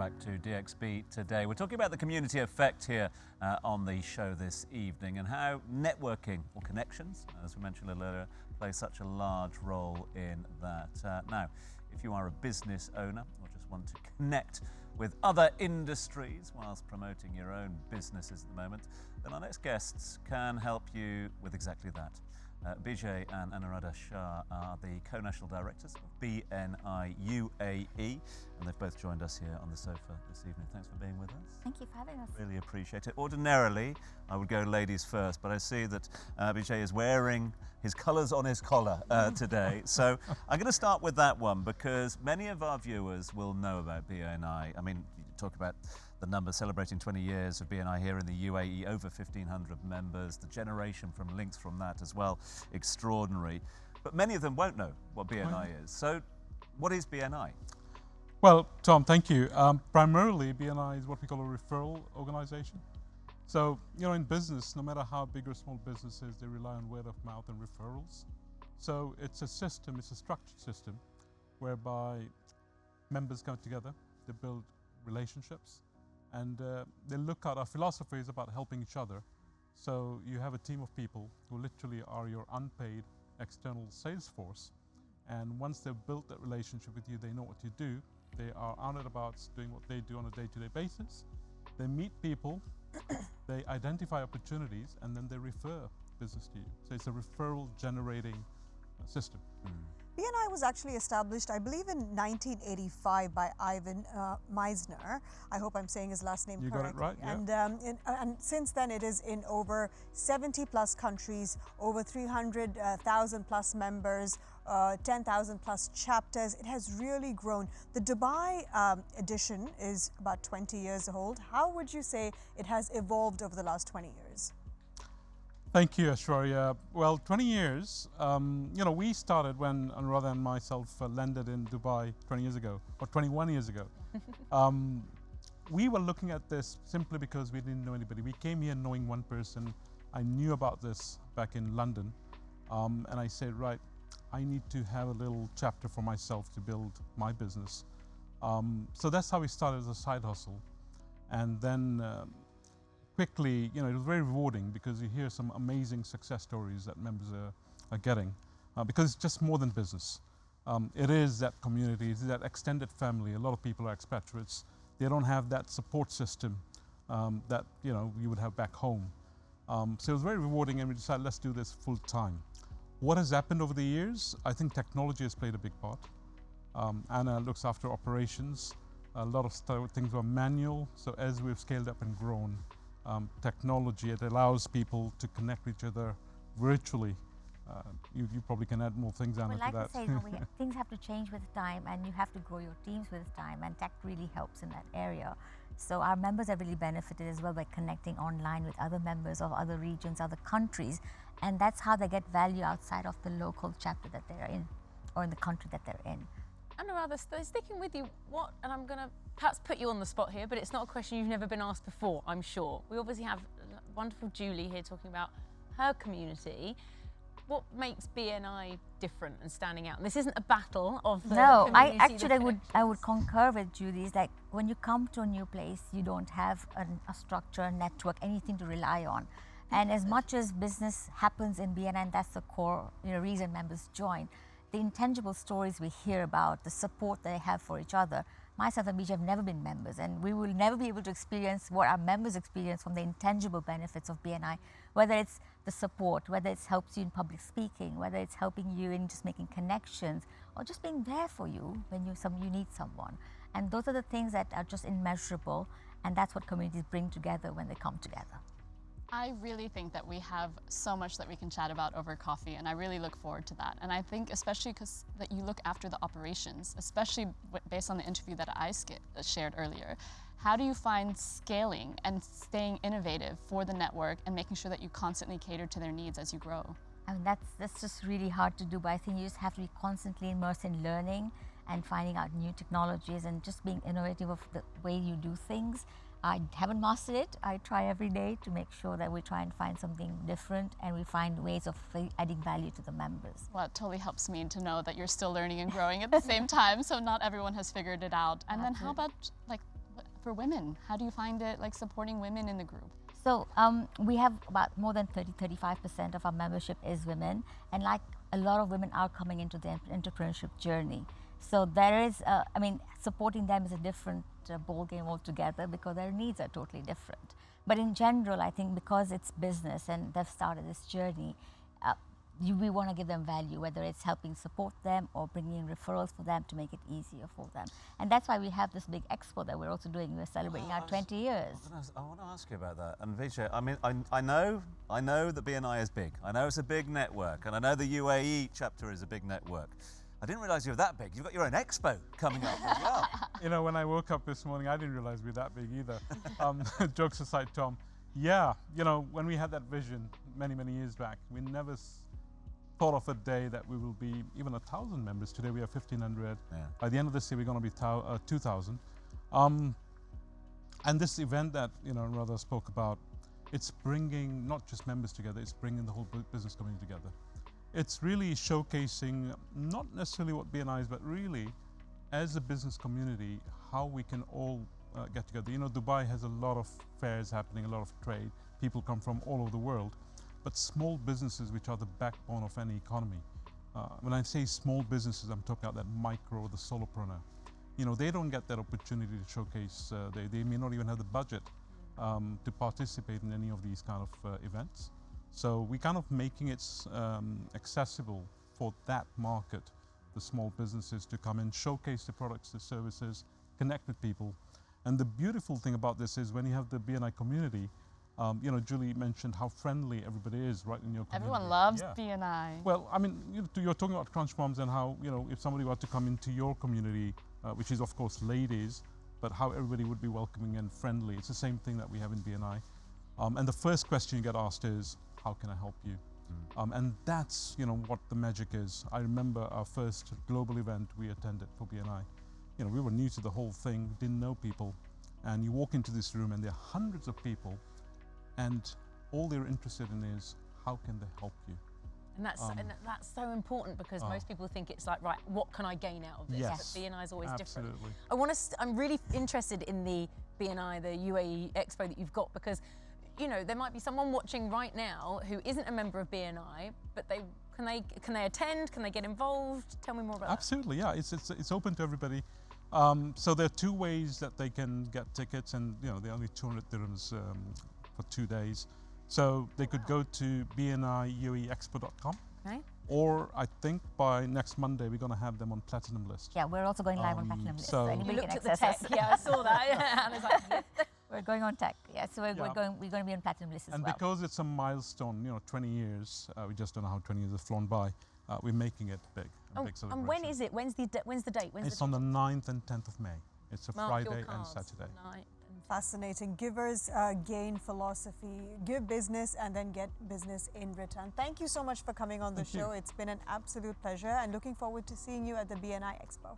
back to DXB today. We're talking about the community effect here on the show this evening and how networking or connections, as we mentioned a little earlier, play such a large role in that. Now, if you are a business owner or just want to connect with other industries whilst promoting your own businesses at the moment, then our next guests can help you with exactly that. Bijay and Anuradhha Shah are the co-national directors of BNI UAE, and they've both joined us here on the sofa this evening. Thanks for being with us. Thank you for having us. Really appreciate it. Ordinarily, I would go ladies first, but I see that Bijay is wearing his colours on his collar today. So I'm going to start with that one because many of our viewers will know about BNI. I mean, you talk about the numbers celebrating 20 years of BNI here in the UAE, over 1,500 members, the generation from links from that as well, extraordinary. But many of them won't know what BNI is. So what is BNI? Well, Tom, thank you. Primarily, BNI is what we call a referral organization. So, you know, in business, no matter how big or small business is, they rely on word of mouth and referrals. So it's a system, it's a structured system whereby members come together, they build relationships, and they look at our philosophy is about helping each other. So you have a team of people who literally are your unpaid external sales force. And once they've built that relationship with you, they know what you do. They are on it about doing what they do on a day-to-day basis. They meet people, they identify opportunities, and then they refer business to you. So it's a referral generating system. BNI was actually established, I believe, in 1985 by Ivan Meisner. I hope I'm saying his last name correctly. You got it right, yeah. And since then, it is in over 70 plus countries, over 300,000 plus members, 10,000 plus chapters. It has really grown. The Dubai edition is about 20 years old. How would you say it has evolved over the last 20 years? Thank you, Ashwarya. Well, 20 years, you know, we started when Anuradhha and myself landed in Dubai 20 years ago, or 21 years ago. We were looking at this simply because we didn't know anybody. We came here knowing one person. I knew about this back in London, and I said, right, I need to have a little chapter for myself to build my business. So that's how we started as a side hustle. And then quickly, you know, it was very rewarding because you hear some amazing success stories that members are getting because it's just more than business. It is that community, it's that extended family. A lot of people are expatriates. They don't have that support system that, you know, you would have back home. So it was very rewarding, and we decided, let's do this full time. What has happened over the years? I think technology has played a big part. Anna looks after operations. A lot of things were manual. So as we've scaled up and grown, technology, it allows people to connect with each other virtually. You probably can add more things, Anna, to that. Well, like to say, things have to change with time, and you have to grow your teams with time, and tech really helps in that area. So our members have really benefited as well by connecting online with other members of other regions, other countries, and that's how they get value outside of the local chapter that they're in, or in the country that they're in. Anuradhha, sticking with you, and I'm going to perhaps put you on the spot here, but it's not a question you've never been asked before, I'm sure. We obviously have wonderful Julie here talking about her community. What makes BNI different and standing out? And this isn't a battle of the community. I would concur with Julie. It's like when you come to a new place, you don't have a structure, a network, anything to rely on. And as much as business happens in BNI, and that's the core reason members join, the intangible stories we hear about, the support they have for each other. Myself and Bijay have never been members, and we will never be able to experience what our members experience from the intangible benefits of BNI, whether it's the support, whether it helps you in public speaking, whether it's helping you in just making connections, or just being there for you when you need someone. And those are the things that are just immeasurable, and that's what communities bring together when they come together. I really think that we have so much that we can chat about over coffee, and I really look forward to that. And I think especially because that you look after the operations, especially based on the interview that I shared earlier. How do you find scaling and staying innovative for the network and making sure that you constantly cater to their needs as you grow? I mean, that's just really hard to do, but I think you just have to be constantly immersed in learning and finding out new technologies and just being innovative of the way you do things. I haven't mastered it. I try every day to make sure that we try and find something different, and we find ways of adding value to the members. Well, it totally helps me to know that you're still learning and growing at the same time, so not everyone has figured it out. And then how about, like, for women? How do you find it like supporting women in the group? So we have about more than 35% of our membership is women, and like a lot of women are coming into the entrepreneurship journey. So there is, I mean, supporting them is a different ball game altogether because their needs are totally different. But in general, I think because it's business and they've started this journey, we want to give them value, whether it's helping support them or bringing in referrals for them to make it easier for them. And that's why we have this big expo that we're also doing. We're celebrating our 20 years. I want to ask you about that. And Bijay, I mean, I know that BNI is big. I know it's a big network, and I know the UAE chapter is a big network. I didn't realise you were that big. You've got your own expo coming up as well. You know, when I woke up this morning, I didn't realize we were that big either. Jokes aside, Tom. Yeah, you know, when we had that vision many, many years back, we never thought of a day that we will be even 1,000 members. Today we have 1,500. Yeah. By the end of this year, we're going to be 2,000. And this event that, you know, Anuradha spoke about, it's bringing not just members together, it's bringing the whole business community together. It's really showcasing not necessarily what BNI is, but really as a business community, how we can all get together. You know, Dubai has a lot of fairs happening, a lot of trade. People come from all over the world, but small businesses, which are the backbone of any economy. When I say small businesses, I'm talking about that micro, the solopreneur. You know, they don't get that opportunity to showcase. They may not even have the budget to participate in any of these kind of events. So we kind of making it accessible for that market, the small businesses to come and showcase the products, the services, connect with people. And the beautiful thing about this is when you have the BNI community, you know, Julie mentioned how friendly everybody is right in your community. Everyone loves BNI. Well, I mean, you're talking about Crunch Moms and how, you know, if somebody were to come into your community, which is of course ladies, but how everybody would be welcoming and friendly. It's the same thing that we have in BNI. And the first question you get asked is, how can I help you? And that's, you know, what the magic is. I remember our first global event we attended for BNI. You know, we were new to the whole thing, didn't know people. And you walk into this room and there are hundreds of people, and all they're interested in is, how can they help you? And that's so important because most people think it's like, right, what can I gain out of this? Yes. But BNI is always different. Absolutely. I'm really interested in the BNI, the UAE Expo that you've got, because, you know, there might be someone watching right now who isn't a member of BNI, but can they attend? Can they get involved? Tell me more about Absolutely, yeah. It's open to everybody. So there are two ways that they can get tickets, and you know, they're only 200 dirhams for 2 days. So they could go to bniuaeexpo.com. Okay. Or I think by next Monday we're going to have them on Platinum list. Yeah, we're also going live on Platinum list. so- anybody You can looked at the access tech, us. yeah, I saw that. And I was like, yeah. We're going on tech. Yeah, so we're Yeah. going to be on Platinum list as And well. because it's a milestone, you know, 20 years, we just don't know how 20 years have flown by, we're making it big, a big celebration. And when is it? When's the date? It's on the 9th and 10th of May. It's a Mark your Friday and cards. Saturday. Fascinating. Givers gain philosophy. Give business and then get business in return. Thank you so much for coming on the Thank you. show. It's been an absolute pleasure and looking forward to seeing you at the BNI Expo.